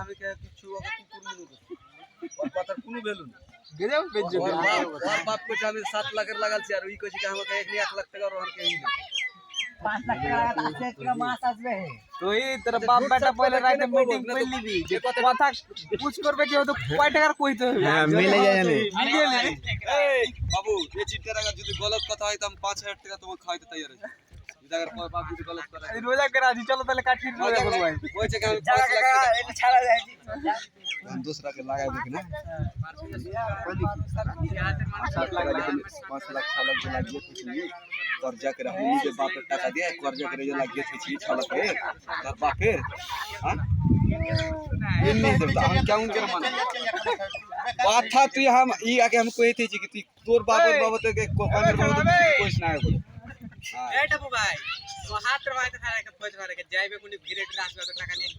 আমি কিছু ওকে কুকুর মনে করছি ওর কথার কোনো ভ্যালু নেই গেরেও বেজ্জত ওর বাপ কইছে আমি 7 লাখের লাগালছি আর ওই কইছে কি আমাকে এখনি 1 লাখ টাকা ওর কে এই 5 লাখ টাকা আছে একটা মাছ আসবে তুই তোর বাপ বেটা পয়লা রাতে মিটিং করে নিবি যে কথা পুছ করবে কি তো কয় টাকার কইতে হবে হ্যাঁ মিলে যায় জানি মিলিয়ে নে এই বাবু এই চিন্তা রাখা যদি গলত কথা হয় তো আমি 5000 টাকা তোমাকে খাওয়াইতে তৈরি আছি জায়গার পর বাপ যদি গলত করে এই রোজা করে আজি চলো তাহলে কাটিয়ে রোজা করব কইছে কি আমি 5 টাকা লাখ টাকা এটা ছাড়া যায় हम दूसरा के लगा देंगे ना 7 लाख लेकिन 5 लाख 6 लाख जो लगिए कुछ नहीं कर्जा के हम मुझे बाप पे टाका दिया कर्जा करे जो लगिए कुछ 6 लाख है तर बापे हां ये नहीं देता हम क्या उनके माने बात था तू हम ई आके हम कोई थी कि तू तोर बाबत बाबत के कोकर बाबत कुछ ना है बोले हां এটা ভাই তো হাত রবাইতে থাকে পয়সা থাকে যাইবে কোনি ভিড়ে আসবে টাকা নিয়ে